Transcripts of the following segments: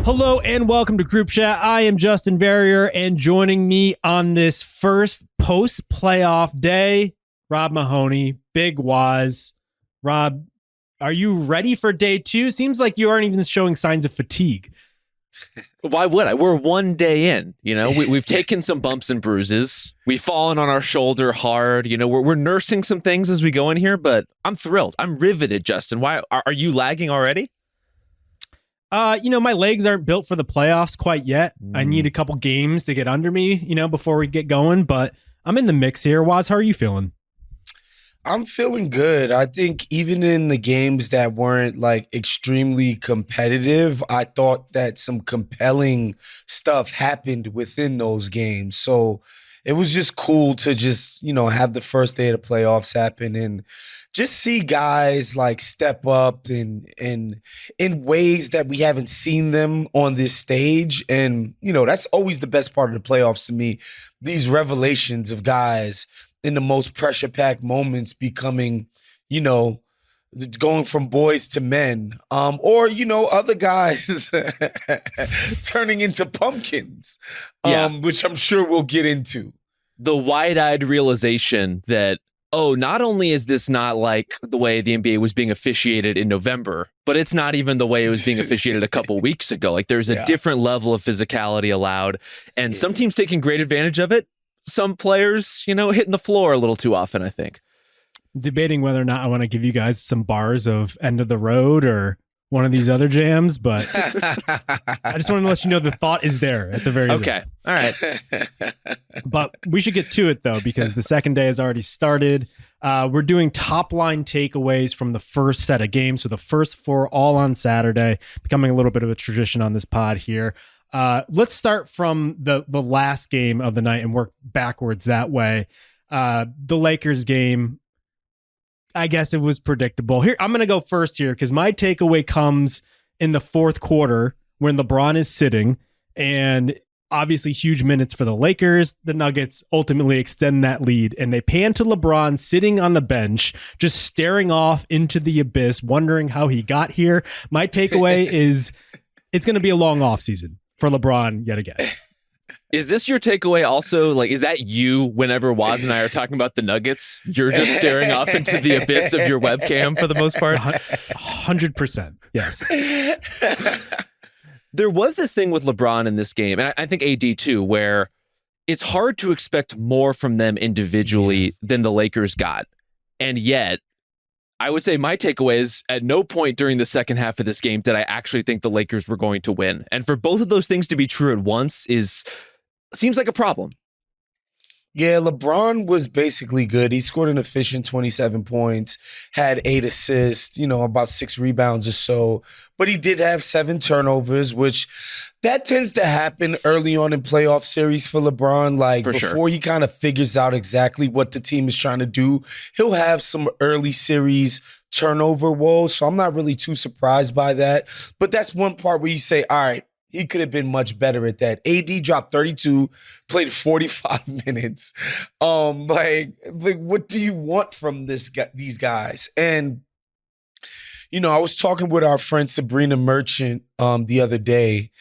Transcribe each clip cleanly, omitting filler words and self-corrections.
Hello and welcome to Group Chat. I am Justin Verrier, and joining me on this first post-playoff day, Rob Mahoney, Big Waz. Rob, are you ready for day two? Seems like you aren't even showing signs of fatigue. Why would I? We're one day in. We've taken some bumps and bruises. We've fallen on our shoulder hard. We're nursing some things as we go in here, but I'm thrilled. I'm riveted, Justin. Why are you lagging already? My legs aren't built for the playoffs quite yet. I need a couple games to get under me, before we get going, but I'm in the mix here. Waz, how are you feeling? I'm feeling good. I think even in the games that weren't like extremely competitive, I thought that some compelling stuff happened within those games. So it was just cool to just, have the first day of the playoffs happen and just see guys like step up in ways that we haven't seen them on this stage. And, that's always the best part of the playoffs to me. These revelations of guys in the most pressure-packed moments becoming, going from boys to men, or, other guys turning into pumpkins, which I'm sure we'll get into. The wide-eyed realization that, not only is this not like the way the NBA was being officiated in November, but it's not even the way it was being officiated a couple weeks ago. Like there's a different level of physicality allowed, and some teams taking great advantage of it. Some players, hitting the floor a little too often, I think. Debating whether or not I want to give you guys some bars of End of the Road or one of these other jams, but I just wanted to let you know the thought is there at the very least. Okay. All right. But we should get to it, though, because the second day has already started. We're doing top-line takeaways from the first set of games. So the first four all on Saturday, becoming a little bit of a tradition on this pod here. Let's start from the last game of the night and work backwards that way. The Lakers game, I guess it was predictable. Here, I'm going to go first here because my takeaway comes in the fourth quarter when LeBron is sitting, and obviously huge minutes for the Lakers. The Nuggets ultimately extend that lead, and they pan to LeBron sitting on the bench, just staring off into the abyss, wondering how he got here. My takeaway is it's going to be a long offseason for LeBron yet again. Is this your takeaway also? Like, is that you whenever Waz and I are talking about the Nuggets? You're just staring off into the abyss of your webcam for the most part? 100%. Yes. There was this thing with LeBron in this game, and I think AD too, where it's hard to expect more from them individually than the Lakers got. And yet, I would say my takeaway is at no point during the second half of this game did I actually think the Lakers were going to win. And for both of those things to be true at once seems like a problem. Yeah, LeBron was basically good. He scored an efficient 27 points, had 8 assists, about 6 rebounds or so. But he did have 7 turnovers, which that tends to happen early on in playoff series for LeBron. Like before he kind of figures out exactly what the team is trying to do, he'll have some early series turnover woes. So I'm not really too surprised by that. But that's one part where you say, all right, he could have been much better at that. AD dropped 32, played 45 minutes. Like what do you want from these guys? And, I was talking with our friend Sabrina Merchant the other day,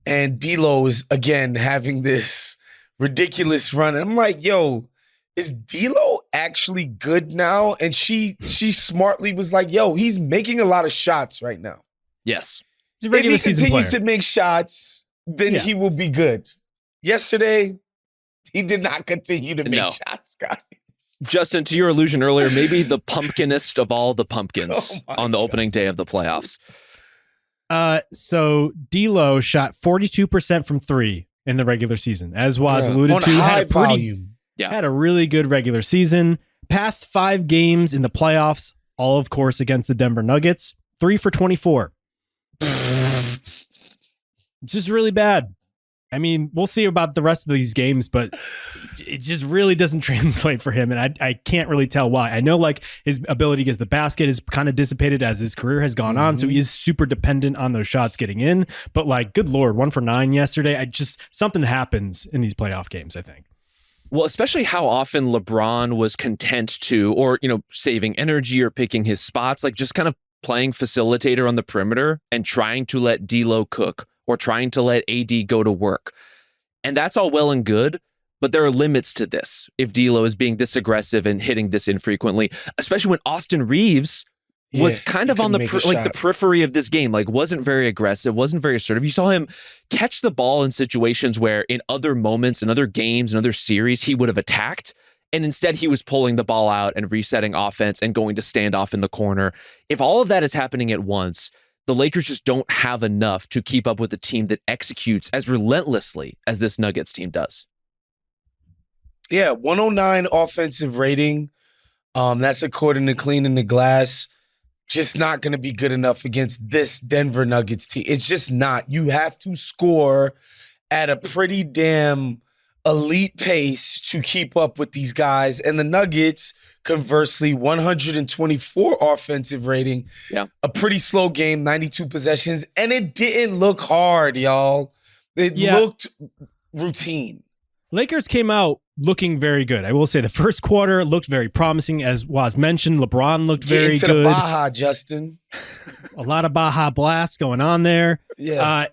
and D'Lo is, again, having this ridiculous run. And I'm like, yo, is D'Lo actually good now? And she smartly was like, yo, he's making a lot of shots right now. Yes. If he continues to make shots, then he will be good. Yesterday, he did not continue to make shots, guys. Justin, to your allusion earlier, maybe the pumpkinest of all the pumpkins on the opening day of the playoffs. So D'Lo shot 42% from 3 in the regular season, as was alluded to. High volume. Had a really good regular season. Past 5 games in the playoffs, all of course against the Denver Nuggets, 3 for 24. It's just really bad. I mean, we'll see about the rest of these games, but it just really doesn't translate for him. And I can't really tell why. I know like his ability to get to the basket is kind of dissipated as his career has gone on. So he is super dependent on those shots getting in. But like, good Lord, 1 for 9 yesterday. Something happens in these playoff games, I think. Well, especially how often LeBron was content to, or, saving energy or picking his spots, like just kind of playing facilitator on the perimeter and trying to let D'Lo cook, or trying to let AD go to work. And that's all well and good, but there are limits to this if D'Lo is being this aggressive and hitting this infrequently, especially when Austin Reeves was kind of on the the periphery of this game, like wasn't very aggressive, wasn't very assertive. You saw him catch the ball in situations where in other moments, in other games, in other series, he would have attacked. And instead, he was pulling the ball out and resetting offense and going to stand off in the corner. If all of that is happening at once, the Lakers just don't have enough to keep up with a team that executes as relentlessly as this Nuggets team does. Yeah, 109 offensive rating. That's according to Cleaning the Glass. Just not going to be good enough against this Denver Nuggets team. It's just not. You have to score at a pretty damn elite pace to keep up with these guys. And the Nuggets, conversely, 124 offensive rating. Yeah. A pretty slow game, 92 possessions. And it didn't look hard, y'all. It looked routine. Lakers came out looking very good. I will say the first quarter looked very promising. As was mentioned, LeBron looked very good. Get into the Baja, Justin. A lot of Baja blasts going on there. Yeah.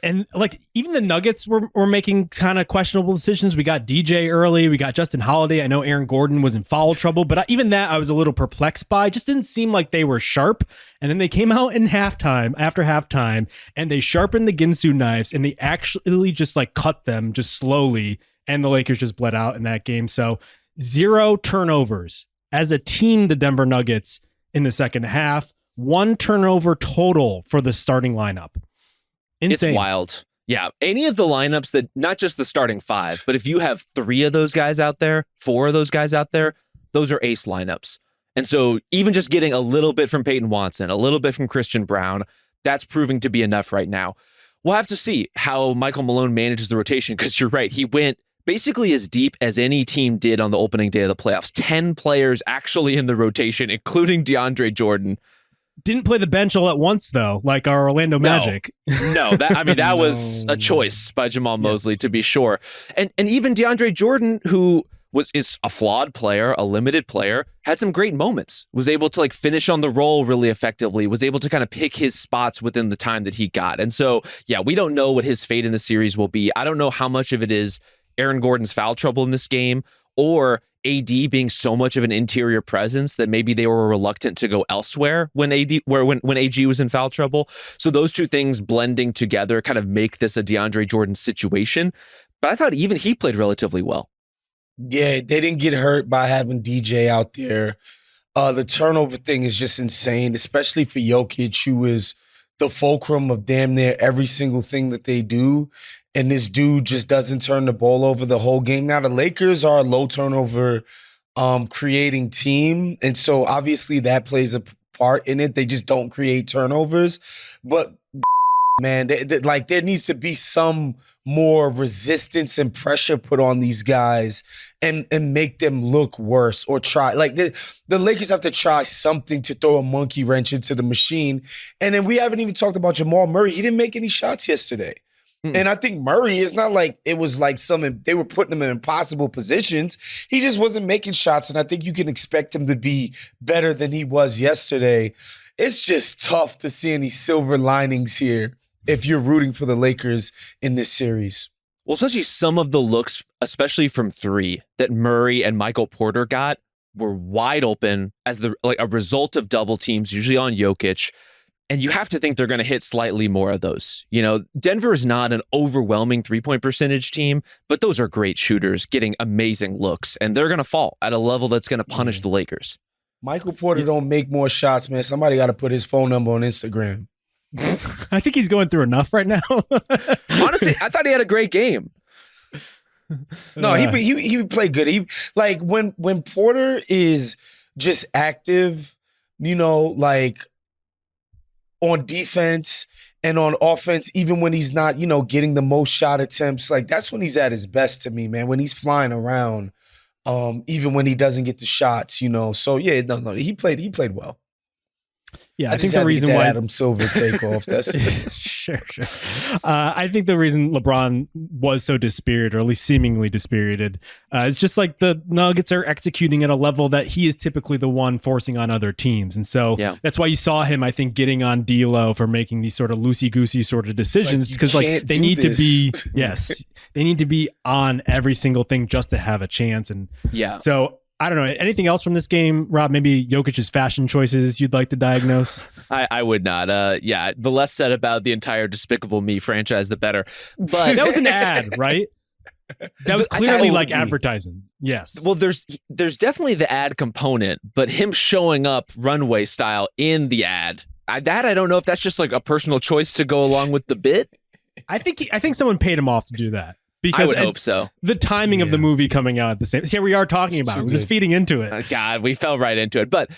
And like even the Nuggets were making kind of questionable decisions. We got DJ early. We got Justin Holiday. I know Aaron Gordon was in foul trouble, but even that I was a little perplexed by. Just didn't seem like they were sharp. And then they came out in after halftime, and they sharpened the Ginsu knives, and they actually just like cut them just slowly. And the Lakers just bled out in that game. So 0 turnovers as a team, the Denver Nuggets in the second half, 1 turnover total for the starting lineup. Insane. It's wild. Yeah. Any of the lineups that, not just the starting 5, but if you have 3 of those guys out there, 4 of those guys out there, those are ace lineups. And so even just getting a little bit from Peyton Watson, a little bit from Christian Brown, that's proving to be enough right now. We'll have to see how Michael Malone manages the rotation, because you're right. He went basically as deep as any team did on the opening day of the playoffs. 10 players actually in the rotation, including DeAndre Jordan. Didn't play the bench all at once, though, like our Orlando Magic. No, that was a choice by Jamal Mosley, to be sure. And even DeAndre Jordan, who is a flawed player, a limited player, had some great moments, was able to like finish on the roll really effectively, was able to kind of pick his spots within the time that he got. And so, yeah, we don't know what his fate in the series will be. I don't know how much of it is Aaron Gordon's foul trouble in this game, or AD being so much of an interior presence that maybe they were reluctant to go elsewhere when AG was in foul trouble. So those two things blending together kind of make this a DeAndre Jordan situation. But I thought even he played relatively well. Yeah, they didn't get hurt by having DJ out there. The turnover thing is just insane, especially for Jokic, who is the fulcrum of damn near every single thing that they do. And this dude just doesn't turn the ball over the whole game. Now, the Lakers are a low turnover creating team. And so obviously that plays a part in it. They just don't create turnovers. But man, there needs to be some more resistance and pressure put on these guys and make them look worse or try. Like the Lakers have to try something to throw a monkey wrench into the machine. And then we haven't even talked about Jamal Murray. He didn't make any shots yesterday. And I think Murray, it's not like it was like they were putting him in impossible positions. He just wasn't making shots. And I think you can expect him to be better than he was yesterday. It's just tough to see any silver linings here if you're rooting for the Lakers in this series. Well, especially some of the looks, especially from 3, that Murray and Michael Porter got were wide open as a result of double teams, usually on Jokic. And you have to think they're going to hit slightly more of those. You know, Denver is not an overwhelming 3-point percentage team, but those are great shooters getting amazing looks, and they're going to fall at a level that's going to punish the Lakers. Michael Porter don't make more shots, man. Somebody got to put his phone number on Instagram. I think he's going through enough right now. Honestly, I thought he had a great game. No, he played good. He like when Porter is just active, you know, like on defense and on offense, even when he's not, you know, getting the most shot attempts, like that's when he's at his best to me, man. When he's flying around, even when he doesn't get the shots, you know. So yeah, no, he played well. Yeah, I think the reason why Adam Silver take off. That's sure. I think the reason LeBron was so dispirited, or at least seemingly dispirited, is just like the Nuggets are executing at a level that he is typically the one forcing on other teams, and so that's why you saw him, I think, getting on D'Lo for making these sort of loosey-goosey sort of decisions, because they need to be they need to be on every single thing just to have a chance, and so. I don't know. Anything else from this game, Rob? Maybe Jokic's fashion choices you'd like to diagnose? I would not. The less said about the entire Despicable Me franchise, the better. But that was an ad, right? That was clearly like advertising. Yes. Well, there's definitely the ad component, but him showing up runway style in the ad, I don't know if that's just like a personal choice to go along with the bit. I think someone paid him off to do that. Because I would hope so. The timing of the movie coming out at the same. Here we are talking about it. We're just feeding into it. God, we fell right into it. But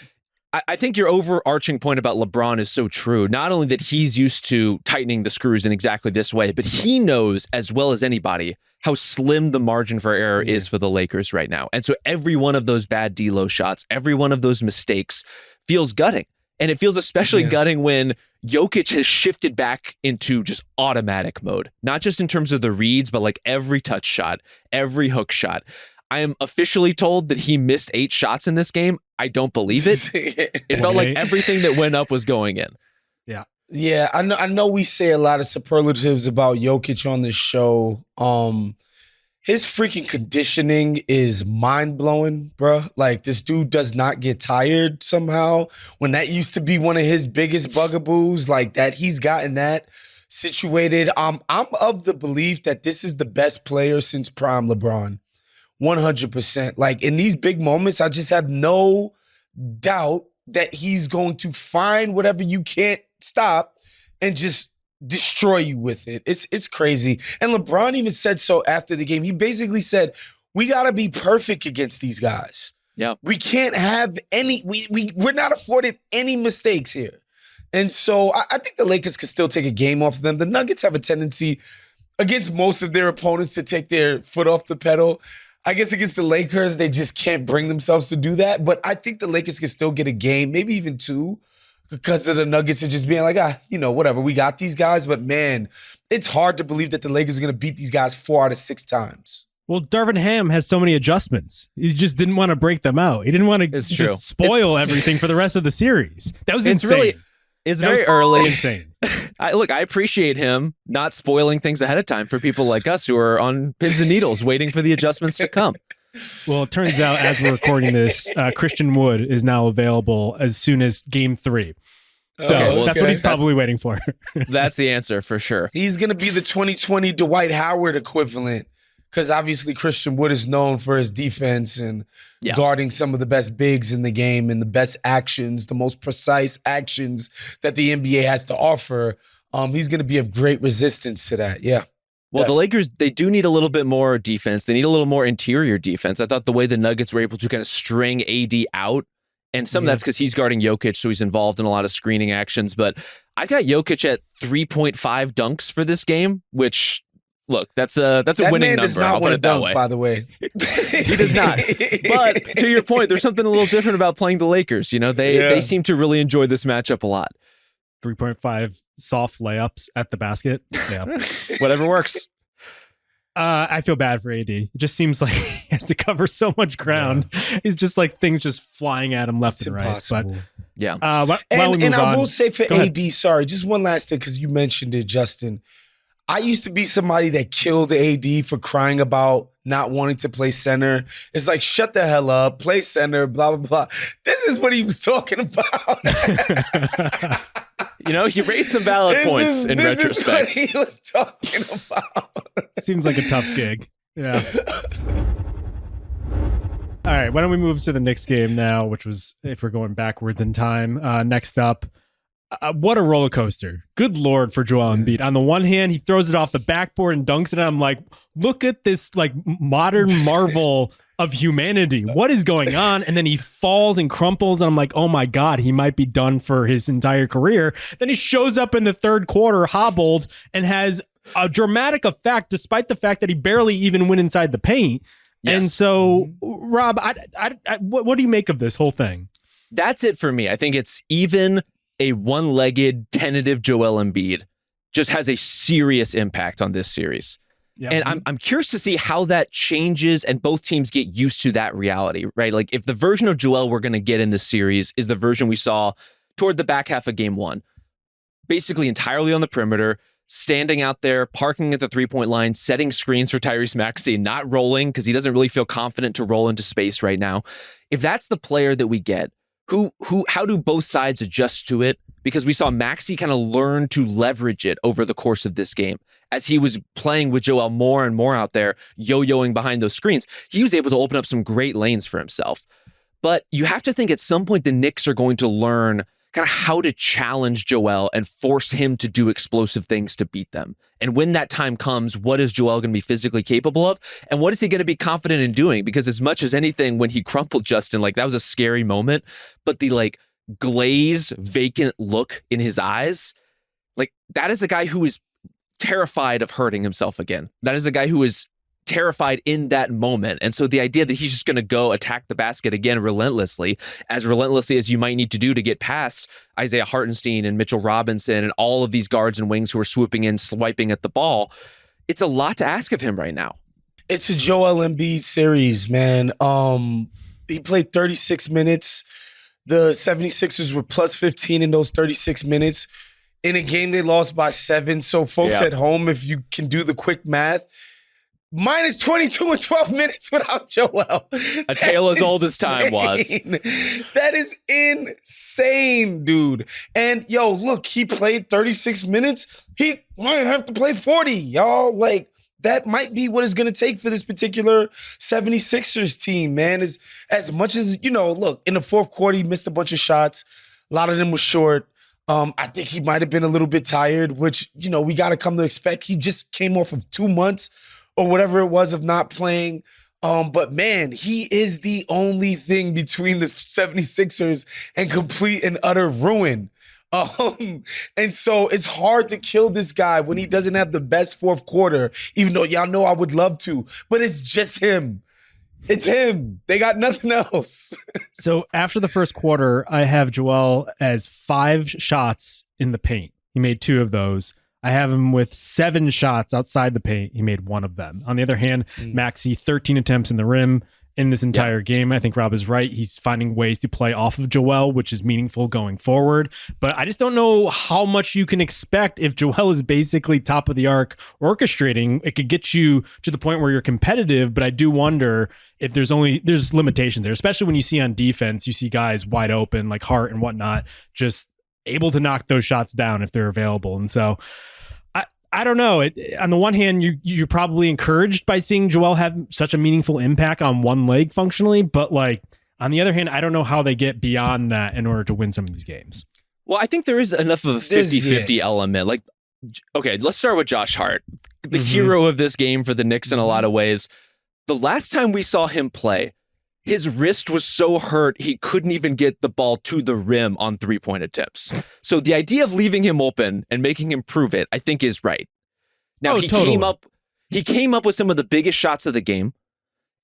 I think your overarching point about LeBron is so true. Not only that he's used to tightening the screws in exactly this way, but he knows as well as anybody how slim the margin for error is for the Lakers right now. And so every one of those bad D'Lo shots, every one of those mistakes feels gutting. And it feels especially gutting when Jokic has shifted back into just automatic mode, not just in terms of the reads, but like every touch shot, every hook shot. I am officially told that he missed 8 shots in this game. I don't believe it. It felt like everything that went up was going in. Yeah. Yeah, I know we say a lot of superlatives about Jokic on this show. His freaking conditioning is mind-blowing, bro. Like, this dude does not get tired somehow. When that used to be one of his biggest bugaboos, like that, he's gotten that situated. I'm of the belief that this is the best player since prime LeBron. 100%. Like, in these big moments, I just have no doubt that he's going to find whatever you can't stop and just destroy you with it. It's crazy. And LeBron even said so after the game. He basically said, we got to be perfect against these guys. Yeah. We can't have any, we're not afforded any mistakes here. And so I think the Lakers could still take a game off of them. The Nuggets have a tendency against most of their opponents to take their foot off the pedal. I guess against the Lakers, they just can't bring themselves to do that. But I think the Lakers can still get a game, maybe even 2, because of the Nuggets are just being like, whatever, we got these guys. But man, it's hard to believe that the Lakers are going to beat these guys 4 out of 6 times. Well, Darvin Ham has so many adjustments. He just didn't want to break them out. He didn't want to just spoil everything for the rest of the series. That was insane. It's very early. Insane. I appreciate him not spoiling things ahead of time for people like us who are on pins and needles waiting for the adjustments to come. Well, it turns out as we're recording this, Christian Wood is now available as soon as Game 3. So that's what he's probably waiting for. That's the answer for sure. He's going to be the 2020 Dwight Howard equivalent, because obviously Christian Wood is known for his defense and guarding some of the best bigs in the game and the best actions, the most precise actions that the NBA has to offer. He's going to be of great resistance to that. Yeah. Well, the Lakers, they do need a little bit more defense. They need a little more interior defense. I thought the way the Nuggets were able to kind of string AD out, and some of that's because he's guarding Jokic, so he's involved in a lot of screening actions. But I've got Jokic at 3.5 dunks for this game, which, look, that's a winning number. That man does not want to dunk, by the way. He does not. But to your point, there's something a little different about playing the Lakers. They seem to really enjoy this matchup a lot. 3.5 soft layups at the basket. Yeah. Whatever works. I feel bad for AD. It just seems like he has to cover so much ground. Yeah. He's just like things just flying at him left and right. Impossible. But yeah. And I will say for AD, sorry, just one last thing, because you mentioned it, Justin. I used to be somebody that killed AD for crying about not wanting to play center. It's like, shut the hell up, play center, blah, blah, blah. This is what he was talking about. He raised some valid points in retrospect. This is what he was talking about. Seems like a tough gig. Yeah. All right, why don't we move to the Knicks game now, which was, if we're going backwards in time, next up. What a roller coaster. Good Lord for Joel Embiid. On the one hand, he throws it off the backboard and dunks it. I'm like, look at this like modern marvel of humanity. What is going on? And then he falls and crumples. And I'm like, oh my God, he might be done for his entire career. Then he shows up in the third quarter hobbled and has a dramatic effect, despite the fact that he barely even went inside the paint. Yes. And so, Rob, what do you make of this whole thing? That's it for me. I think it's even a one-legged, tentative Joel Embiid just has a serious impact on this series. Yeah. And I'm curious to see how that changes and both teams get used to that reality, right? Like if the version of Joel we're going to get in this series is the version we saw toward the back half of game one, basically entirely on the perimeter, standing out there, parking at the three-point line, setting screens for Tyrese Maxey, not rolling because he doesn't really feel confident to roll into space right now. If that's the player that we get, how do both sides adjust to it? Because we saw Maxey kind of learn to leverage it over the course of this game. As he was playing with Joel more and more out there, yo-yoing behind those screens, he was able to open up some great lanes for himself. But you have to think at some point the Knicks are going to learn kind of how to challenge Joel and force him to do explosive things to beat them. And when that time comes, what is Joel going to be physically capable of? And what is he going to be confident in doing? Because as much as anything, when he crumpled Justin, like that was a scary moment, but the like glaze, vacant look in his eyes, like that is a guy who is terrified of hurting himself again. That is a guy who is terrified in that moment. And so the idea that he's just going to go attack the basket again relentlessly as you might need to do to get past Isaiah Hartenstein and Mitchell Robinson and all of these guards and wings who are swooping in, swiping at the ball, it's a lot to ask of him right now. It's a Joel Embiid series, man. He played 36 minutes. The 76ers were plus 15 in those 36 minutes. In a game they lost by 7. So folks at home, if you can do the quick math, minus 22 and 12 minutes without Joel. A tale as old as time was. That is insane, dude. And yo, look, he played 36 minutes. He might have to play 40, y'all. Like, that might be what it's going to take for this particular 76ers team, man. As much as, look, in the fourth quarter, he missed a bunch of shots. A lot of them were short. I think he might have been a little bit tired, which, we got to come to expect. He just came off of 2 months or whatever it was of not playing. But man, he is the only thing between the 76ers and complete and utter ruin. And so it's hard to kill this guy when he doesn't have the best fourth quarter, even though y'all know I would love to, but it's just him. It's him. They got nothing else. So after the first quarter, I have Joel as 5 shots in the paint. He made 2 of those. I have him with 7 shots outside the paint. He made 1 of them. On the other hand, Maxey, 13 attempts in the rim in this entire game. I think Rob is right. He's finding ways to play off of Joel, which is meaningful going forward. But I just don't know how much you can expect if Joel is basically top of the arc orchestrating. It could get you to the point where you're competitive, but I do wonder if there's limitations there, especially when you see on defense, you see guys wide open like Hart and whatnot, just able to knock those shots down if they're available. And so I don't know. On the one hand, you're probably encouraged by seeing Joel have such a meaningful impact on one leg functionally, but like on the other hand, I don't know how they get beyond that in order to win some of these games. Well, I think there is enough of a 50-50 element. Like, okay, let's start with Josh Hart, the hero of this game for the Knicks in a lot of ways. The last time we saw him play, his wrist was so hurt he couldn't even get the ball to the rim on 3-point attempts. So the idea of leaving him open and making him prove it, I think, is right. Now he came up with some of the biggest shots of the game,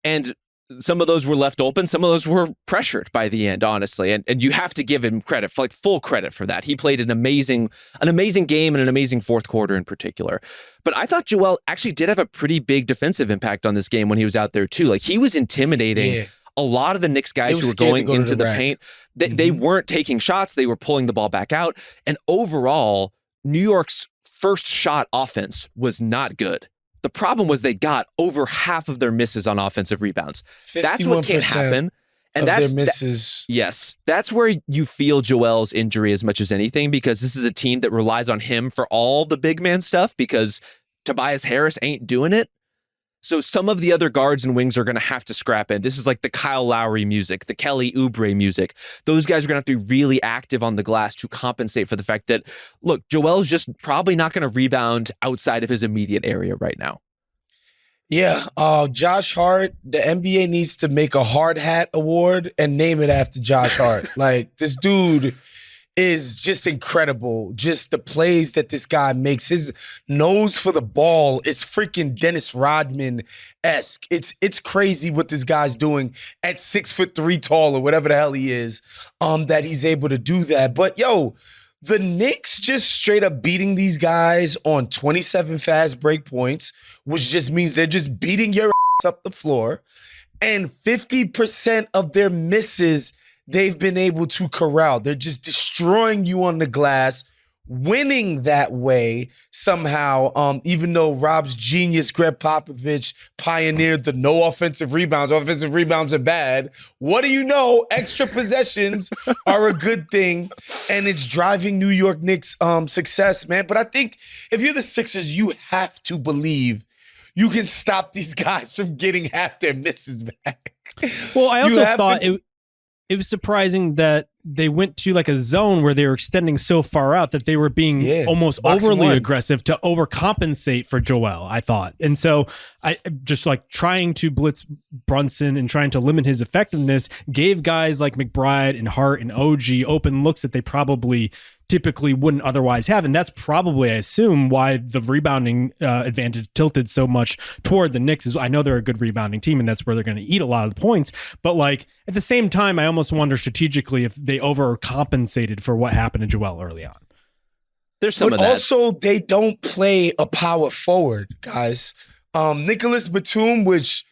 and some of those were left open. Some of those were pressured by the end, honestly. And you have to give him credit, for, like, full credit for that. He played an amazing game and an amazing fourth quarter in particular. But I thought Joel actually did have a pretty big defensive impact on this game when he was out there too. Like, he was intimidating a lot of the Knicks guys who were going into the paint. They weren't taking shots. They were pulling the ball back out. And overall, New York's first shot offense was not good. The problem was they got over half of their misses on offensive rebounds. That's what can't happen. And that's their misses. Yes. That's where you feel Joel's injury as much as anything, because this is a team that relies on him for all the big man stuff because Tobias Harris ain't doing it. So some of the other guards and wings are going to have to scrap in. This is like the Kyle Lowry music, the Kelly Oubre music. Those guys are going to have to be really active on the glass to compensate for the fact that, look, Joel's just probably not going to rebound outside of his immediate area right now. Yeah, Josh Hart, the NBA needs to make a hard hat award and name it after Josh Hart. Like, this dude is just incredible. Just the plays that this guy makes. His nose for the ball is freaking Dennis Rodman-esque. It's crazy what this guy's doing at 6'3" tall or whatever the hell he is, that he's able to do that. But yo, The Knicks just straight up beating these guys on 27 fast break points, which just means they're just beating your ass up the floor. And 50% of their misses, they've been able to corral. They're just destroying you on the glass, winning that way somehow, even though Rob's genius, Greg Popovich, pioneered the no offensive rebounds. Offensive rebounds are bad. What do you know? Extra possessions are a good thing, and it's driving New York Knicks success, man. But I think if you're the Sixers, you have to believe you can stop these guys from getting half their misses back. Well, I also thought it was surprising that they went to like a zone where they were extending so far out that they were being almost overly aggressive to overcompensate for Joel, I thought. And so I just like trying to blitz Brunson and trying to limit his effectiveness gave guys like McBride and Hart and OG open looks that they probably typically wouldn't otherwise have. And that's probably, I assume, why the rebounding advantage tilted so much toward the Knicks. Is I know they're a good rebounding team and that's where they're going to eat a lot of the points. But like at the same time, I almost wonder strategically if they overcompensated for what happened to Joel early on. There's some of that. But also, they don't play a power forward, guys. Nicholas Batum, which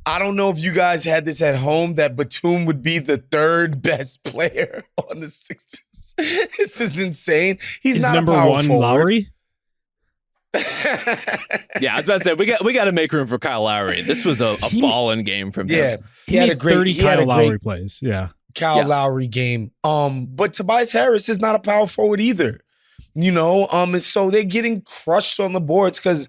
I don't know if you guys had this at home, that Batum would be the third best player on the Sixers. This is insane. He's not number a power one forward. Lowry? Yeah, I was about to say we got to make room for Kyle Lowry. This was a ballin' game from him. Yeah, He had a great 30 Kyle Lowry plays. Yeah. Kyle Lowry game. But Tobias Harris is not a power forward either. You know, and so they're getting crushed on the boards because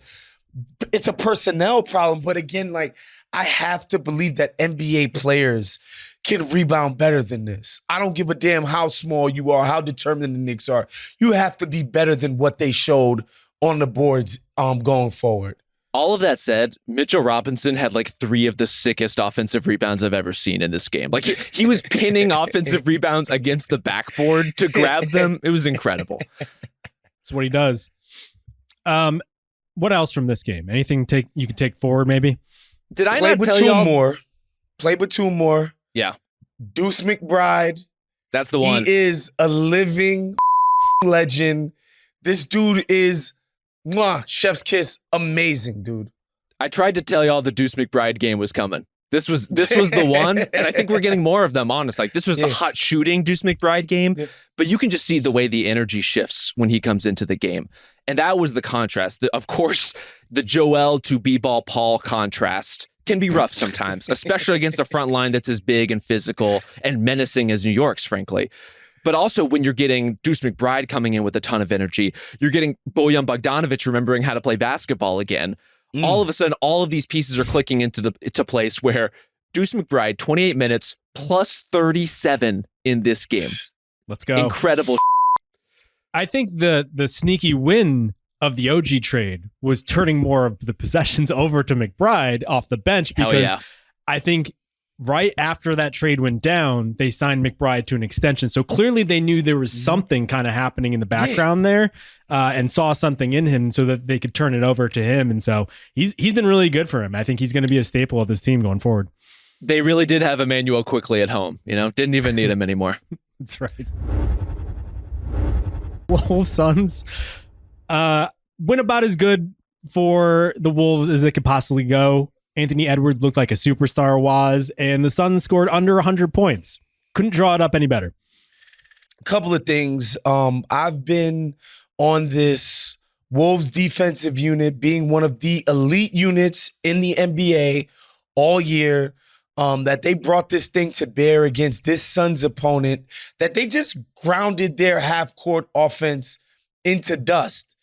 it's a personnel problem. But again, like I have to believe that NBA players can rebound better than this. I don't give a damn how small you are, how determined the Knicks are. You have to be better than what they showed on the boards going forward. All of that said, Mitchell Robinson had like 3 of the sickest offensive rebounds I've ever seen in this game. Like he was pinning offensive rebounds against the backboard to grab them. It was incredible. That's what he does. What else from this game? Anything you could take forward maybe? Did I Play not tell Batum y'all? more. Play Batum more. Yeah. Deuce McBride. That's the one. He is a living legend. This dude is chef's kiss, amazing, dude. I tried to tell y'all the Deuce McBride game was coming. This was the one, and I think we're getting more of them, honestly. Like, this was the hot shooting Deuce McBride game, but you can just see the way the energy shifts when he comes into the game. And that was the contrast. Of course, the Joel to B-ball Paul contrast can be rough sometimes, especially against a front line that's as big and physical and menacing as New York's, frankly. But also when you're getting Deuce McBride coming in with a ton of energy, you're getting Bojan Bogdanovic remembering how to play basketball again. All of a sudden, all of these pieces are clicking into place where Deuce McBride, 28 minutes plus 37 in this game. Let's go. Incredible. I think the sneaky win of the OG trade was turning more of the possessions over to McBride off the bench because I think right after that trade went down, they signed McBride to an extension. So clearly they knew there was something kind of happening in the background there and saw something in him so that they could turn it over to him. And so he's been really good for him. I think he's going to be a staple of this team going forward. They really did have Emmanuel quickly at home, didn't even need him anymore. That's right. Wolves-Suns went about as good for the Wolves as it could possibly go. Anthony Edwards looked like a superstar and the Suns scored under 100 points. Couldn't draw it up any better. A couple of things. I've been on this Wolves defensive unit being one of the elite units in the NBA all year. That they brought this thing to bear against this Suns opponent, that they just grounded their half-court offense into dust.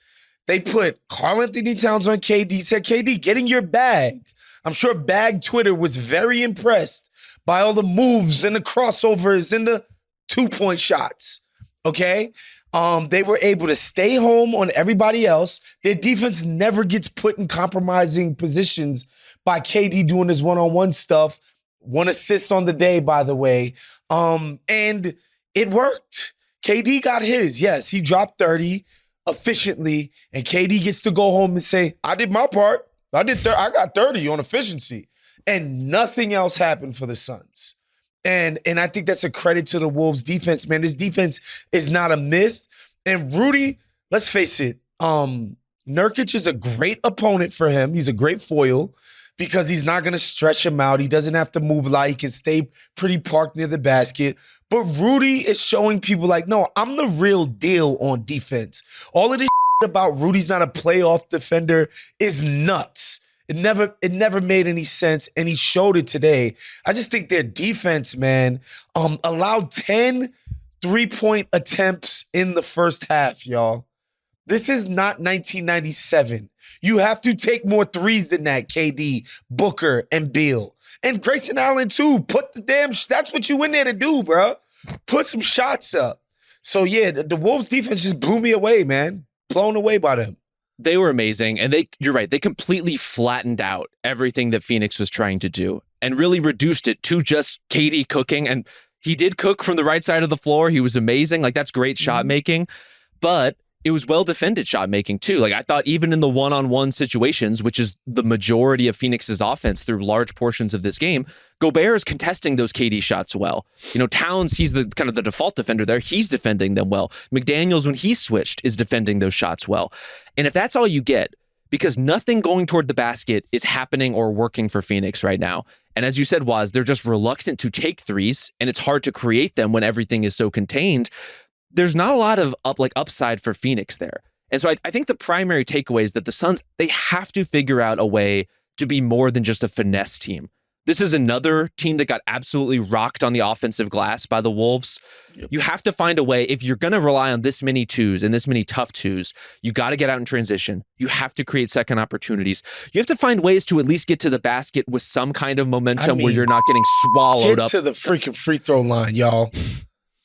They put Karl-Anthony Towns on KD, said, KD, get in your bag. I'm sure Bag Twitter was very impressed by all the moves and the crossovers and the two-point shots, okay? They were able to stay home on everybody else. Their defense never gets put in compromising positions by KD doing his one-on-one stuff. 1 assist on the day, by the way. And it worked. KD got his. Yes, he dropped 30 efficiently, and KD gets to go home and say, I did my part. I got 30 on efficiency. And nothing else happened for the Suns. And I think that's a credit to the Wolves defense, man. This defense is not a myth. And Rudy, let's face it, Nurkic is a great opponent for him. He's a great foil because he's not going to stretch him out. He doesn't have to move a lot. He can stay pretty parked near the basket. But Rudy is showing people like, no, I'm the real deal on defense. All of this about Rudy's not a playoff defender is nuts. It never made any sense, and he showed it today. I just think their defense, man, allowed 10 3-point attempts in the first half, y'all. This is not 1997. You have to take more threes than that, KD, Booker, and Beal. And Grayson Allen, too. Put the damn that's what you in there to do, bro. Put some shots up. So, yeah, the Wolves defense just blew me away, man. Blown away by them. They were amazing, and you're right, they completely flattened out everything that Phoenix was trying to do and really reduced it to just KD cooking. And he did cook from the right side of the floor. He was amazing. Like, that's great shot making, but it was well-defended shot making too. Like, I thought even in the one-on-one situations, which is the majority of Phoenix's offense through large portions of this game, Gobert is contesting those KD shots well. You know, Towns, he's the kind of the default defender there. He's defending them well. McDaniels, when he switched, is defending those shots well. And if that's all you get, because nothing going toward the basket is happening or working for Phoenix right now. And as you said, Waz, they're just reluctant to take threes, and it's hard to create them when everything is so contained. There's not a lot of upside for Phoenix there. And so I think the primary takeaway is that the Suns, they have to figure out a way to be more than just a finesse team. This is another team that got absolutely rocked on the offensive glass by the Wolves. Yep. You have to find a way, if you're going to rely on this many twos and this many tough twos, you got to get out in transition. You have to create second opportunities. You have to find ways to at least get to the basket with some kind of momentum where you're not getting swallowed up. Get to the freaking free throw line, y'all.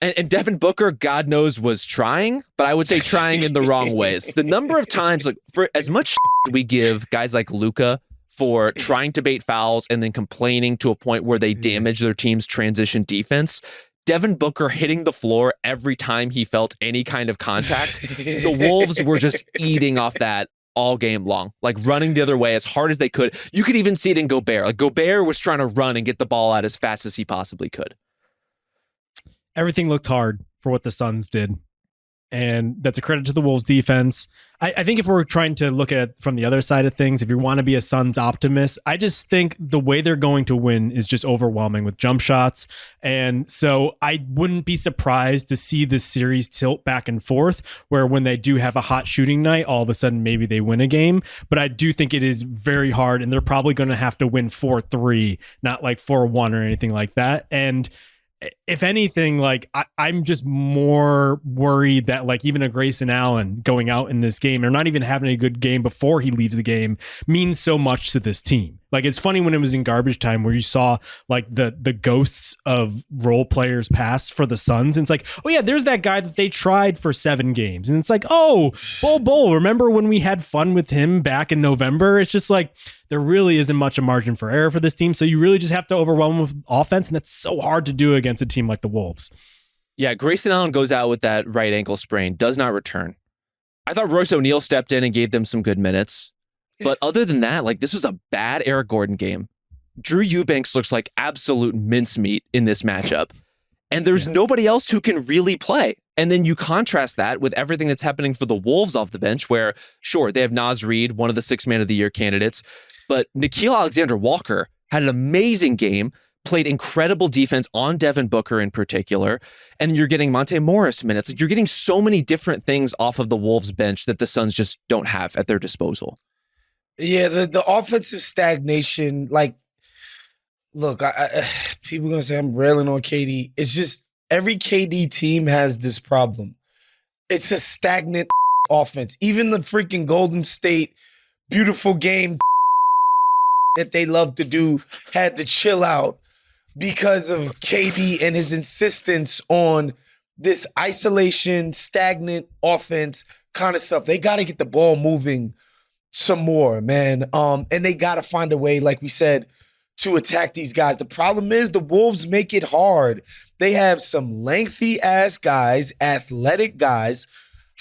And Devin Booker, God knows, was trying, but I would say trying in the wrong ways. The number of times, like, for as much we give guys like Luka for trying to bait fouls and then complaining to a point where they damage their team's transition defense, Devin Booker hitting the floor every time he felt any kind of contact, the Wolves were just eating off that all game long, like running the other way as hard as they could. You could even see it in Gobert. Like, Gobert was trying to run and get the ball out as fast as he possibly could. Everything looked hard for what the Suns did. And that's a credit to the Wolves defense. I think if we're trying to look at it from the other side of things, if you want to be a Suns optimist, I just think the way they're going to win is just overwhelming with jump shots. And so I wouldn't be surprised to see this series tilt back and forth, where when they do have a hot shooting night, all of a sudden maybe they win a game. But I do think it is very hard, and they're probably going to have to win 4-3, not like 4-1 or anything like that. And if anything, like I'm just more worried that like even a Grayson Allen going out in this game or not even having a good game before he leaves the game means so much to this team. Like, it's funny when it was in garbage time where you saw like the ghosts of role players pass for the Suns. And it's like, oh yeah, there's that guy that they tried for 7 games. And it's like, oh, Bull, remember when we had fun with him back in November? It's just like, there really isn't much a margin for error for this team. So you really just have to overwhelm them with offense. And that's so hard to do against a team like the Wolves. Yeah, Grayson Allen goes out with that right ankle sprain, does not return. I thought Royce O'Neal stepped in and gave them some good minutes. But other than that, like, this was a bad Eric Gordon game. Drew Eubanks looks like absolute mincemeat in this matchup. And there's nobody else who can really play. And then you contrast that with everything that's happening for the Wolves off the bench, where, sure, they have Naz Reid, one of the 6 Man of the Year candidates, but Nickeil Alexander-Walker had an amazing game, played incredible defense on Devin Booker in particular, and you're getting Monte Morris minutes. Like, you're getting so many different things off of the Wolves bench that the Suns just don't have at their disposal. Yeah, the offensive stagnation, like, look, people are going to say I'm railing on KD. It's just every KD team has this problem. It's a stagnant offense. Even the freaking Golden State beautiful game that they love to do had to chill out because of KD and his insistence on this isolation, stagnant offense kind of stuff. They got to get the ball moving some more, man. And they got to find a way, like we said, to attack these guys. The problem is the Wolves make it hard. They have some lengthy-ass guys, athletic guys,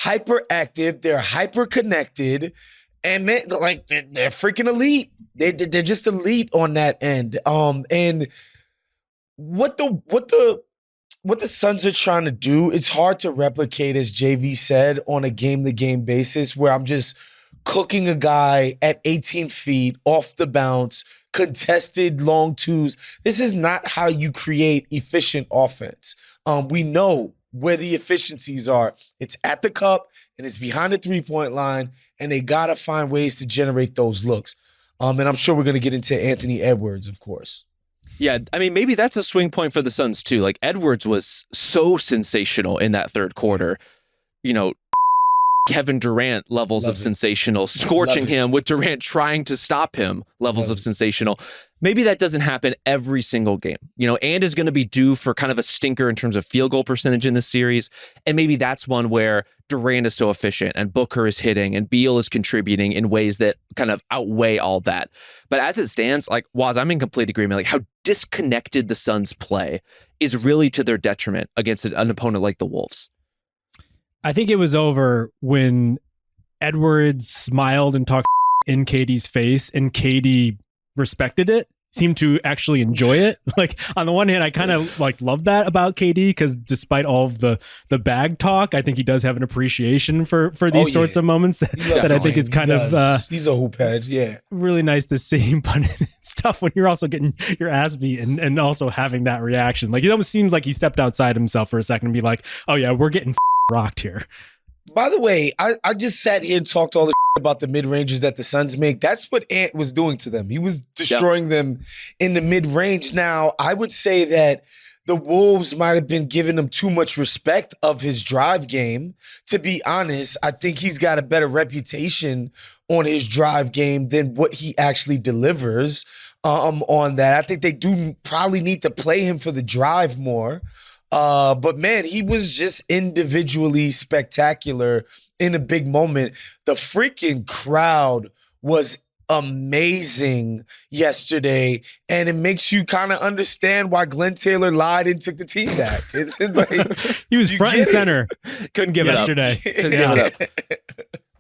hyperactive, they're hyper-connected, and man, like they're freaking elite. They're just elite on that end. And what the what the Suns are trying to do, it's hard to replicate, as JV said, on a game-to-game basis where I'm just cooking a guy at 18 feet off the bounce, contested long twos. This is not how you create efficient offense. We know where the efficiencies are. It's at the cup and it's behind the three-point line, and they got to find ways to generate those looks. And I'm sure we're going to get into Anthony Edwards, of course. Yeah, I mean, maybe that's a swing point for the Suns too. Like, Edwards was so sensational in that third quarter. You know, Kevin Durant levels of sensational, scorching him with Durant trying to stop him levels of sensational. Maybe that doesn't happen every single game. You know, and is going to be due for kind of a stinker in terms of field goal percentage in this series. And maybe that's one where Durant is so efficient and Booker is hitting and Beal is contributing in ways that kind of outweigh all that. But as it stands, like, Waz, I'm in complete agreement. Like, how disconnected the Suns play is really to their detriment against an opponent like the Wolves. I think it was over when Edwards smiled and talked in KD's face, and KD respected it, seemed to actually enjoy it. Like, on the one hand, I kind of like love that about KD, because despite all of the bag talk, I think he does have an appreciation for these sorts of moments that I think it's kind of he's a hoop head, really nice to see. But it's tough when you're also getting your ass beat and also having that reaction. Like, it almost seems like he stepped outside himself for a second and be like, oh yeah, we're getting rocked here. By the way, I just sat here and talked all the about the mid-ranges that the Suns make. That's what Ant was doing to them. He was destroying them in the mid-range. Now, I would say that the Wolves might have been giving him too much respect of his drive game. To be honest, I think he's got a better reputation on his drive game than what he actually delivers on that. I think they do probably need to play him for the drive more. But man, he was just individually spectacular in a big moment. The freaking crowd was amazing yesterday, and it makes you kind of understand why Glenn Taylor lied and took the team back. It's like, he was front and center. Couldn't give it up. Couldn't give it up.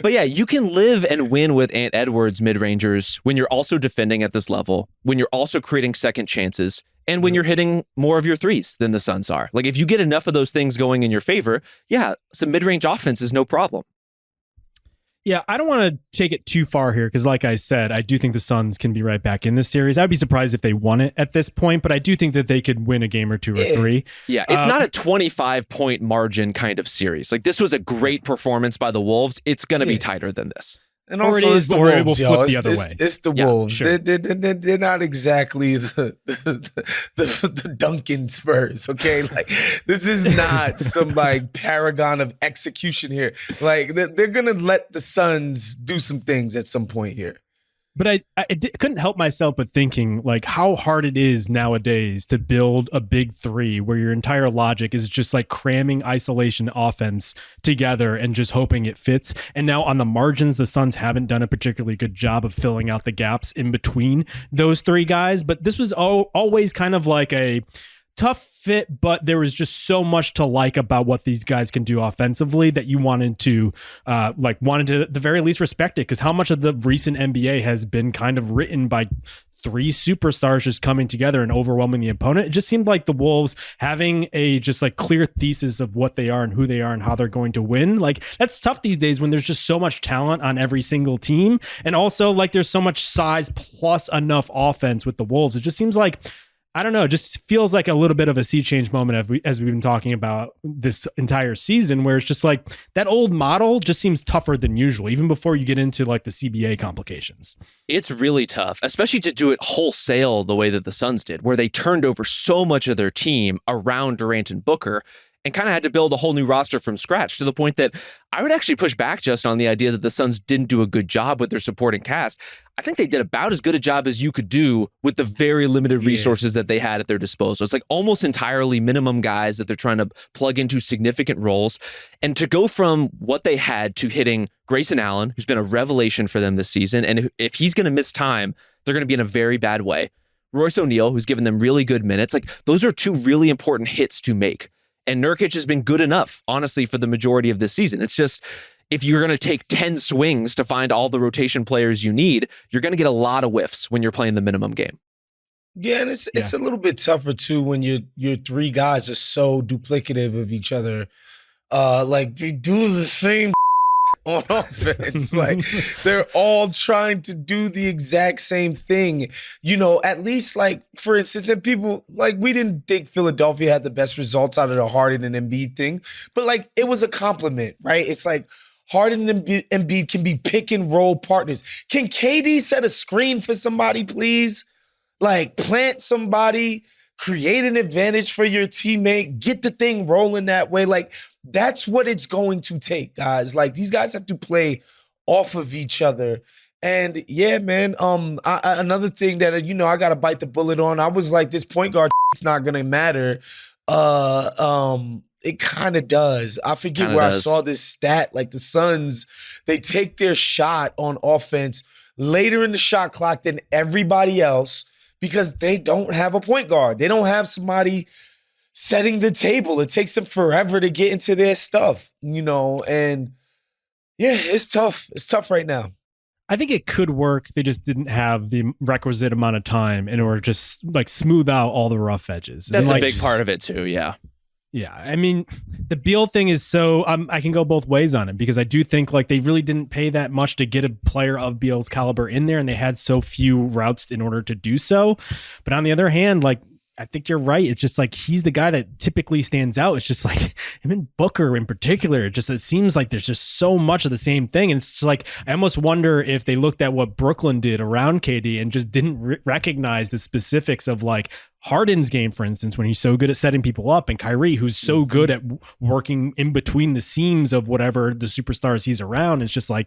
But yeah, you can live and win with Ant Edwards mid-rangers when you're also defending at this level, when you're also creating second chances, and when you're hitting more of your threes than the Suns are. Like, if you get enough of those things going in your favor, yeah, some mid-range offense is no problem. Yeah, I don't want to take it too far here because, like I said, I do think the Suns can be right back in this series. I'd be surprised if they won it at this point, but I do think that they could win a game or two or three. Yeah, it's not a 25-point margin kind of series. Like, this was a great performance by the Wolves. It's going to be tighter than this. And also, it's the Wolves, yo. It's the Wolves. Sure. They're not exactly the Duncan Spurs, okay? Like, this is not some, like, paragon of execution here. Like, they're going to let the Suns do some things at some point here. But I couldn't help myself but thinking, like, how hard it is nowadays to build a big three where your entire logic is just like cramming isolation offense together and just hoping it fits. And now on the margins, the Suns haven't done a particularly good job of filling out the gaps in between those three guys. But this was always kind of like a tough fit, but there was just so much to like about what these guys can do offensively that you wanted to at the very least respect it, because how much of the recent NBA has been kind of written by three superstars just coming together and overwhelming the opponent. It just seemed like the Wolves having a just like clear thesis of what they are and who they are and how they're going to win. Like, that's tough these days when there's just so much talent on every single team, and also like there's so much size plus enough offense with the Wolves. It just seems like, I don't know, it just feels like a little bit of a sea change moment as we've been talking about this entire season, where it's just like that old model just seems tougher than usual, even before you get into like the CBA complications. It's really tough, especially to do it wholesale the way that the Suns did, where they turned over so much of their team around Durant and Booker and kind of had to build a whole new roster from scratch, to the point that I would actually push back just on the idea that the Suns didn't do a good job with their supporting cast. I think they did about as good a job as you could do with the very limited resources that they had at their disposal. It's like almost entirely minimum guys that they're trying to plug into significant roles. And to go from what they had to hitting Grayson Allen, who's been a revelation for them this season, and if he's going to miss time, they're going to be in a very bad way. Royce O'Neal, who's given them really good minutes. Like, those are two really important hits to make. And Nurkic has been good enough, honestly, for the majority of this season. It's just, if you're going to take 10 swings to find all the rotation players you need, you're going to get a lot of whiffs when you're playing the minimum game. Yeah, and it's a little bit tougher too when your three guys are so duplicative of each other. Like they do the same on offense. Like they're all trying to do the exact same thing. At least like for instance, and people like we didn't think Philadelphia had the best results out of the Harden and Embiid thing, but like it was a compliment, right? It's like Harden and Embiid can be pick and roll partners. Can KD set a screen for somebody, please? Like plant somebody, create an advantage for your teammate, get the thing rolling that way. Like that's what it's going to take, guys. Like these guys have to play off of each other. And yeah, man, another thing that, I got to bite the bullet on. I was like, this point guard it's not going to matter. It kind of does. I forget where I saw this stat. Like the Suns, they take their shot on offense later in the shot clock than everybody else because they don't have a point guard. They don't have somebody setting the table. It takes them forever to get into their stuff, and yeah, it's tough. It's tough right now. I think it could work. They just didn't have the requisite amount of time in order to just like smooth out all the rough edges. That's a big part of it too. Yeah. Yeah. I mean, the Beal thing is so I can go both ways on it because I do think like they really didn't pay that much to get a player of Beal's caliber in there, and they had so few routes in order to do so. But on the other hand, like, I think you're right. It's just like he's the guy that typically stands out. It's just like him and Booker in particular. It seems like there's just so much of the same thing. And it's like I almost wonder if they looked at what Brooklyn did around KD and just didn't recognize the specifics of like Harden's game, for instance, when he's so good at setting people up, and Kyrie, who's so good at working in between the seams of whatever the superstars he's around. It's just like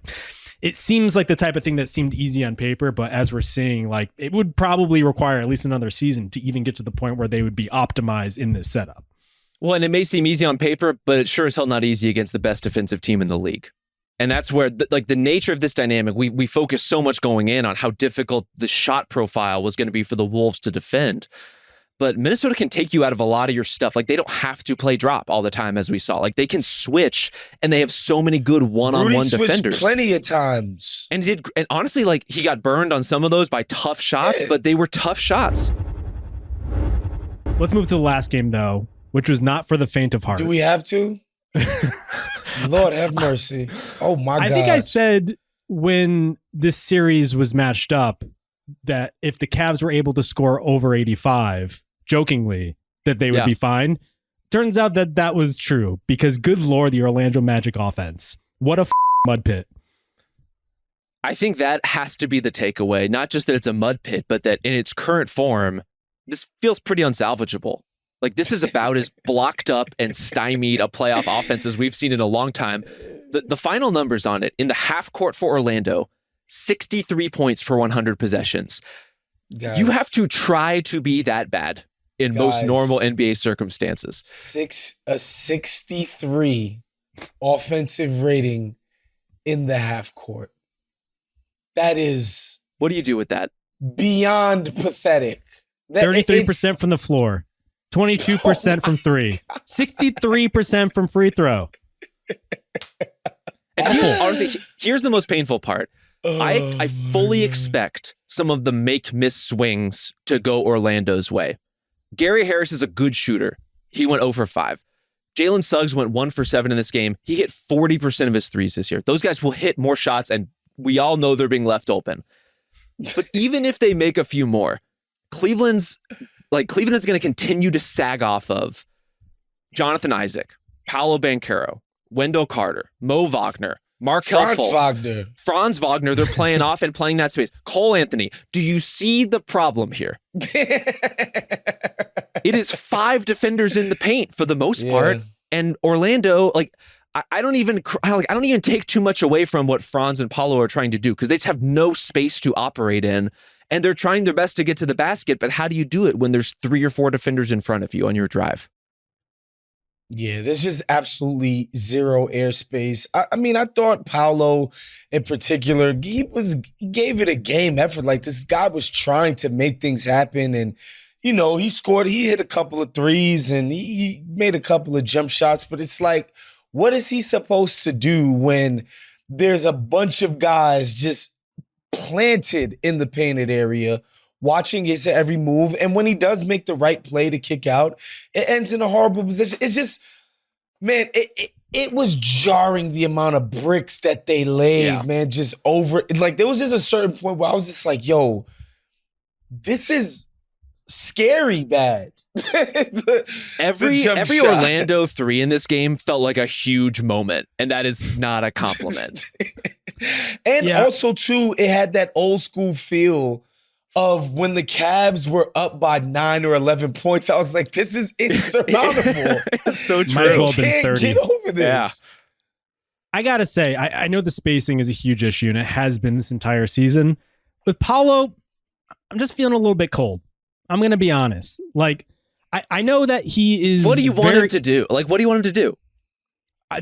it seems like the type of thing that seemed easy on paper, but as we're seeing, like it would probably require at least another season to even get to the point where they would be optimized in this setup. Well, and it may seem easy on paper, but it's sure as hell not easy against the best defensive team in the league. And that's where the nature of this dynamic, we focus so much going in on how difficult the shot profile was going to be for the Wolves to defend. But Minnesota can take you out of a lot of your stuff. Like, they don't have to play drop all the time, as we saw. Like, they can switch, and they have so many good one-on-one defenders. Plenty of times. And honestly, like, he got burned on some of those by tough shots, but they were tough shots. Let's move to the last game, though, which was not for the faint of heart. Do we have to? Lord have mercy. Oh, my God. I think I said when this series was matched up that if the Cavs were able to score over 85, jokingly, that they would be fine. Turns out that was true because good Lord, the Orlando Magic offense. What a mud pit. I think that has to be the takeaway. Not just that it's a mud pit, but that in its current form, this feels pretty unsalvageable. Like, this is about as blocked up and stymied a playoff offense as we've seen in a long time. The final numbers on it, in the half court for Orlando, 63 points per 100 possessions. Guys, you have to try to be that bad in most normal NBA circumstances. A 63 offensive rating in the half court. That is... What do you do with that? Beyond pathetic. 33% from the floor. 22% from three. 63% from free throw. And here's the most painful part. I fully expect some of the make-miss swings to go Orlando's way. Gary Harris is a good shooter. He went 0 for 5. Jalen Suggs went 1 for 7 in this game. He hit 40% of his threes this year. Those guys will hit more shots, and we all know they're being left open. But even if they make a few more, Cleveland is going to continue to sag off of Jonathan Isaac, Paolo Banchero, Wendell Carter, Mo Wagner, Markelle Fultz, Franz Wagner. They're playing off and playing that space. Cole Anthony. Do you see the problem here? It is 5 defenders in the paint for the most part, and Orlando, I don't even take too much away from what Franz and Paolo are trying to do because they just have no space to operate in, and they're trying their best to get to the basket. But how do you do it when there's 3 or 4 defenders in front of you on your drive? Yeah, there's just absolutely zero airspace. I mean, I thought Paolo in particular, he gave it a game effort. Like, this guy was trying to make things happen, and he scored. He hit a couple of threes and he made a couple of jump shots. But it's like, what is he supposed to do when there's a bunch of guys just planted in the painted area watching his every move. And when he does make the right play to kick out, it ends in a horrible position. It's just, man, it was jarring the amount of bricks that they laid, man, just over. Like, there was just a certain point where I was just like, yo, this is scary bad. Every Orlando 3 in this game felt like a huge moment, and that is not a compliment. And also, too, it had that old school feel of when the Cavs were up by 9 or 11 points. I was like, this is insurmountable. It's so true. Might as well I have been can't 30. get over this. Yeah. I gotta say, I know the spacing is a huge issue, and it has been this entire season. With Paolo, I'm just feeling a little bit cold. I'm gonna be honest. Like, I know that he is. What do you want him to do? Like, what do you want him to do?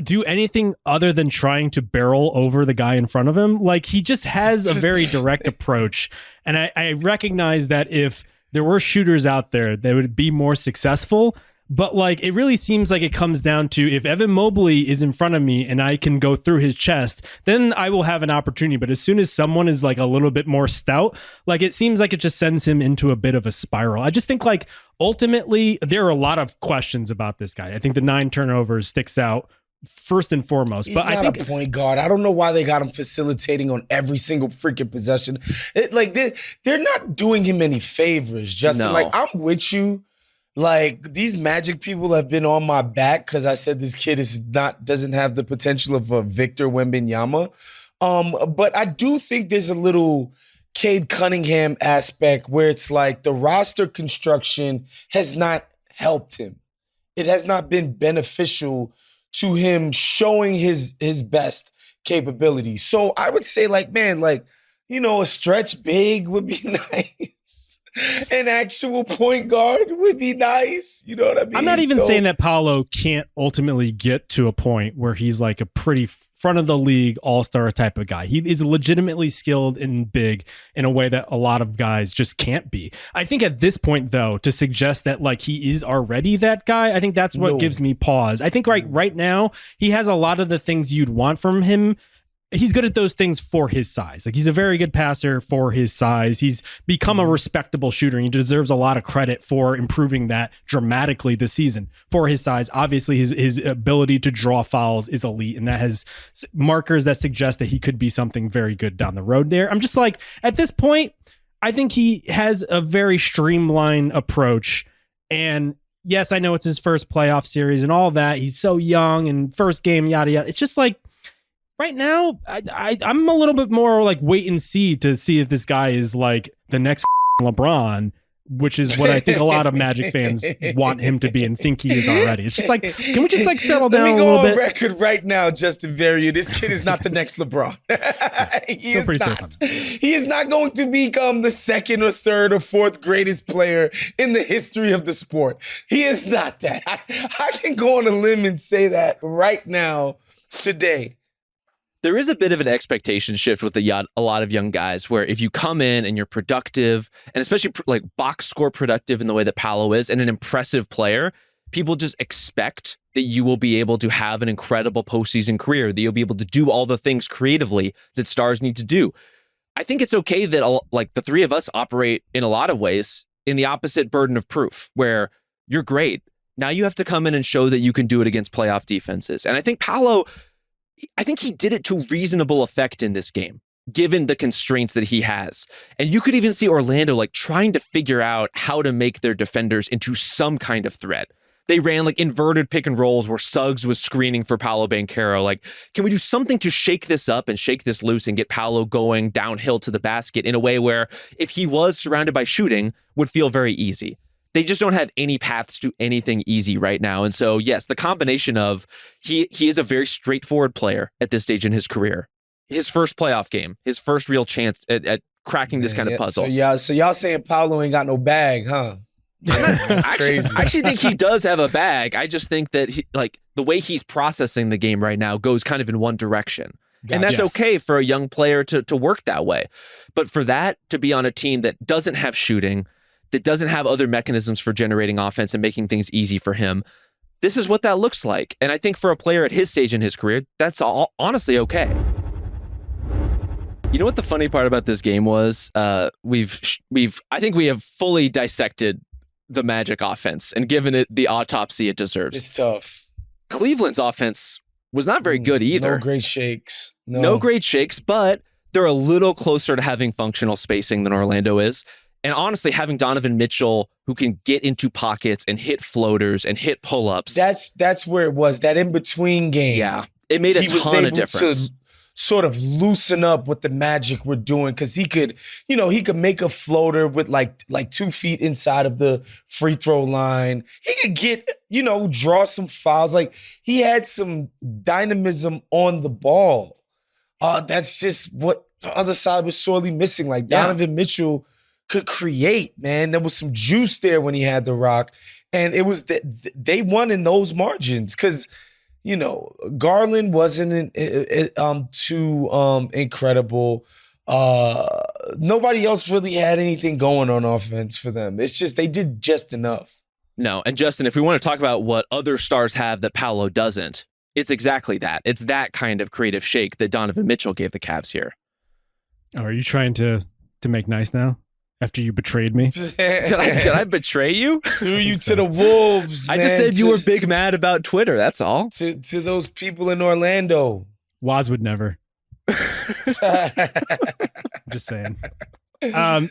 Do anything other than trying to barrel over the guy in front of him. Like, he just has a very direct approach. And I recognize that if there were shooters out there, they would be more successful. But like, it really seems like it comes down to, if Evan Mobley is in front of me and I can go through his chest, then I will have an opportunity. But as soon as someone is like a little bit more stout, like, it seems like it just sends him into a bit of a spiral. I just think, like, ultimately there are a lot of questions about this guy. I think the 9 turnovers sticks out first and foremost. He's but not I think a point guard. I don't know why they got him facilitating on every single freaking possession. They're not doing him any favors, Justin. No. Like, I'm with you. Like, these Magic people have been on my back because I said this kid doesn't have the potential of a Victor Wembanyama. But I do think there's a little Cade Cunningham aspect where it's like the roster construction has not helped him. It has not been beneficial to him showing his best capabilities. So I would say, like, man, like, you know, a stretch big would be nice. An actual point guard would be nice. You know what I mean? I'm not even saying that Paolo can't ultimately get to a point where he's like a pretty front of the league all-star type of guy. He is legitimately skilled and big in a way that a lot of guys just can't be. I think at this point, though, to suggest that like he is already that guy, I think that's what gives me pause. I think right now he has a lot of the things you'd want from him. He's good at those things for his size. Like, he's a very good passer for his size. He's become a respectable shooter, and he deserves a lot of credit for improving that dramatically this season for his size. Obviously, his ability to draw fouls is elite, and that has markers that suggest that he could be something very good down the road there. I'm just like, at this point, I think he has a very streamlined approach. And yes, I know it's his first playoff series and all that. He's so young and first game, yada, yada. It's just like, right now, I'm a little bit more like wait and see to see if this guy is like the next LeBron, which is what I think a lot of Magic fans want him to be and think he is already. It's just like, can we just like settle down a little bit? Let me go on record right now, Justin Verrier. This kid is not the next LeBron. He is not. He is not going to become the second or third or fourth greatest player in the history of the sport. He is not that. I can go on a limb and say that right now, today. There is a bit of an expectation shift with a lot of young guys where if you come in and you're productive, and especially like box score productive in the way that Paolo is, and an impressive player, people just expect that you will be able to have an incredible postseason career, that you'll be able to do all the things creatively that stars need to do. I think it's okay that like the three of us operate in a lot of ways in the opposite burden of proof, where you're great. Now you have to come in and show that you can do it against playoff defenses. And I think Paolo, I think he did it to reasonable effect in this game, given the constraints that he has. And you could even see Orlando like trying to figure out how to make their defenders into some kind of threat. They ran like inverted pick and rolls where Suggs was screening for Paolo Banchero. Like, can we do something to shake this up and shake this loose and get Paolo going downhill to the basket in a way where if he was surrounded by shooting would feel very easy? They just don't have any paths to anything easy right now. And so, yes, the combination of he is a very straightforward player at this stage in his career. His first playoff game, his first real chance at cracking this kind of puzzle. So y'all saying Paolo ain't got no bag, huh? That's crazy. I actually think he does have a bag. I just think that like the way he's processing the game right now goes kind of in one direction. Gotcha. And that's okay for a young player to work that way. But for that to be on a team that doesn't have shooting, that doesn't have other mechanisms for generating offense and making things easy for him, this is what that looks like. And I think for a player at his stage in his career, that's all honestly okay. You know what the funny part about this game was? I think we have fully dissected the Magic offense and given it the autopsy it deserves. It's tough. Cleveland's offense was not very good either. No great shakes. No great shakes, but they're a little closer to having functional spacing than Orlando is. And honestly, having Donovan Mitchell who can get into pockets and hit floaters and hit pull-ups. That's where it was. That in-between game. Yeah, it made a ton of difference. To sort of loosen up what the Magic were doing, because he could make a floater with like 2 feet inside of the free throw line. He could get, draw some fouls. Like, he had some dynamism on the ball. That's just what the other side was sorely missing. Like, Donovan Mitchell could create, man. There was some juice there when he had the rock. And it was that they won in those margins because, Garland wasn't too incredible. Nobody else really had anything going on offense for them. It's just they did just enough. No, and Justin, if we want to talk about what other stars have that Paolo doesn't, it's exactly that. It's that kind of creative shake that Donovan Mitchell gave the Cavs here. Oh, are you trying to make nice now? After you betrayed me? Did I betray you? Threw you to the wolves, man. I just said you were big mad about Twitter. That's all. To those people in Orlando. Waz would never. Just saying. I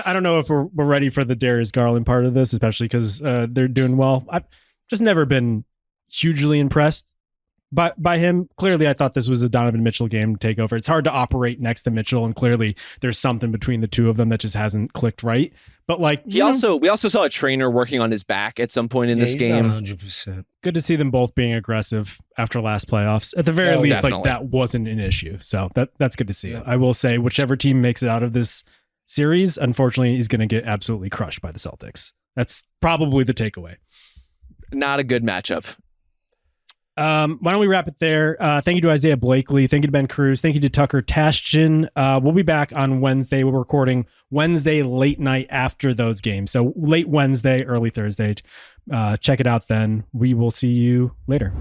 don't know if we're ready for the Darius Garland part of this, especially because they're doing well. I've just never been hugely impressed by him. Clearly, I thought this was a Donovan Mitchell game to take over. It's hard to operate next to Mitchell, and clearly there's something between the two of them that just hasn't clicked right. But we also saw a trainer working on his back at some point in this game. 100%. Good to see them both being aggressive after last playoffs. At the very least, definitely. that wasn't an issue. So that's good to see. Yeah. I will say, whichever team makes it out of this series, unfortunately, is going to get absolutely crushed by the Celtics. That's probably the takeaway. Not a good matchup. Why don't we wrap it there? Thank you to Isaiah Blakely. Thank you to Ben Cruz. Thank you to Tucker Tashjian. We'll be back on Wednesday. We're recording Wednesday late night after those games. So late Wednesday, early Thursday. Check it out then. We will see you later.